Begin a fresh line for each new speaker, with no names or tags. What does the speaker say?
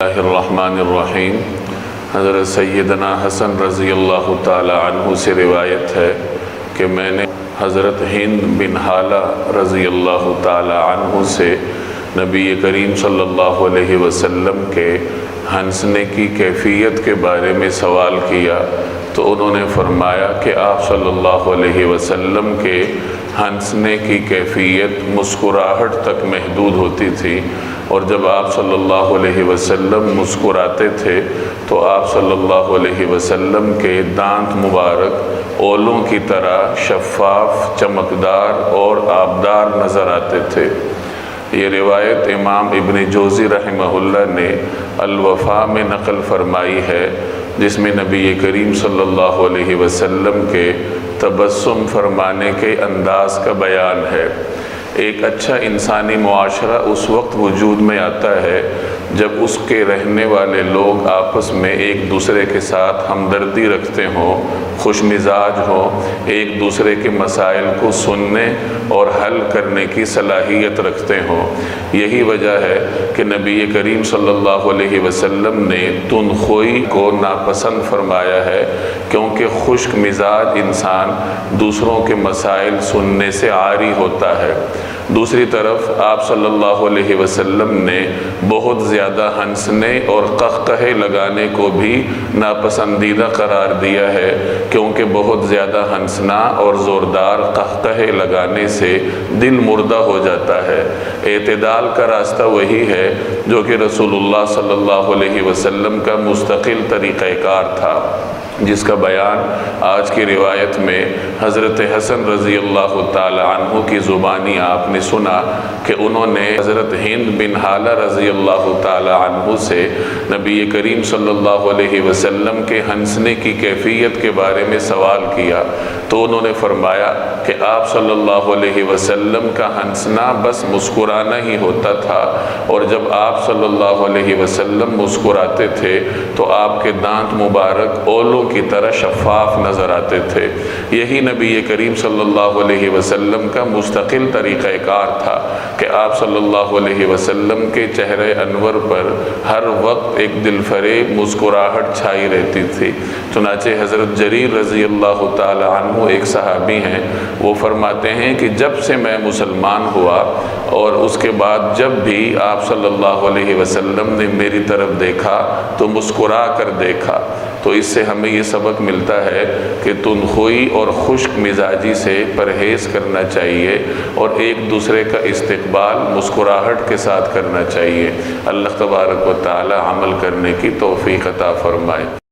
الرحمن الرحیم۔ حضرت سیدنا حسن رضی اللہ تعالی عنہ سے روایت ہے کہ میں نے حضرت ہند بن حالہ رضی اللہ تعالی عنہ سے نبی کریم صلی اللہ علیہ وسلم کے ہنسنے کی کیفیت کے بارے میں سوال کیا تو انہوں نے فرمایا کہ آپ صلی اللہ علیہ وسلم کے ہنسنے کی کیفیت مسکراہٹ تک محدود ہوتی تھی، اور جب آپ صلی اللہ علیہ وسلم مسکراتے تھے تو آپ صلی اللہ علیہ وسلم کے دانت مبارک اولوں کی طرح شفاف، چمکدار اور آبدار نظر آتے تھے۔ یہ روایت امام ابن جوزی رحمہ اللہ نے الوفا میں نقل فرمائی ہے، جس میں نبی کریم صلی اللہ علیہ وسلم کے تبسم فرمانے کے انداز کا بیان ہے۔ ایک اچھا انسانی معاشرہ اس وقت وجود میں آتا ہے جب اس کے رہنے والے لوگ آپس میں ایک دوسرے کے ساتھ ہمدردی رکھتے ہوں، خوش مزاج ہوں، ایک دوسرے کے مسائل کو سننے اور حل کرنے کی صلاحیت رکھتے ہوں۔ یہی وجہ ہے کہ نبی کریم صلی اللہ علیہ وسلم نے تندخوئی کو ناپسند فرمایا ہے، کیونکہ خشک مزاج انسان دوسروں کے مسائل سننے سے عاری ہوتا ہے۔ دوسری طرف آپ صلی اللہ علیہ وسلم نے بہت زیادہ ہنسنے اور قہقہے لگانے کو بھی ناپسندیدہ قرار دیا ہے، کیونکہ بہت زیادہ ہنسنا اور زوردار قہقہے لگانے سے دل مردہ ہو جاتا ہے۔ اعتدال کا راستہ وہی ہے جو کہ رسول اللہ صلی اللہ علیہ وسلم کا مستقل طریقہ کار تھا، جس کا بیان آج کی روایت میں حضرت حسن رضی اللہ تعالی عنہ کی زبانی آپ نے سنا کہ انہوں نے حضرت ہند بن حالہ رضی اللہ تعالی عنہ سے نبی کریم صلی اللہ علیہ وسلم کے ہنسنے کی کیفیت کے بارے میں سوال کیا تو انہوں نے فرمایا کہ آپ صلی اللہ علیہ وسلم کا ہنسنا بس مسکرانا ہی ہوتا تھا، اور جب آپ صلی اللہ علیہ وسلم مسکراتے تھے تو آپ کے دانت مبارک اولوں کی طرح شفاف نظر آتے تھے۔ یہی نبی کریم صلی اللہ علیہ وسلم کا مستقل طریقہ کار تھا کہ آپ صلی اللہ علیہ وسلم کے چہرے انور پر ہر وقت ایک دل فریب مسکراہٹ چھائی رہتی تھی۔ چنانچہ حضرت جریر رضی اللہ تعالی عنہ ایک صحابی ہیں، وہ فرماتے ہیں کہ جب سے میں مسلمان ہوا اور اس کے بعد جب بھی آپ صلی اللہ علیہ وسلم نے میری طرف دیکھا تو مسکرا کر دیکھا۔ تو اس سے ہمیں یہ سبق ملتا ہے کہ تندخوئی اور خشک مزاجی سے پرہیز کرنا چاہیے اور ایک دوسرے کا استقبال مسکراہٹ کے ساتھ کرنا چاہیے۔ اللہ تبارک و تعالی عمل کرنے کی توفیق عطا فرمائے۔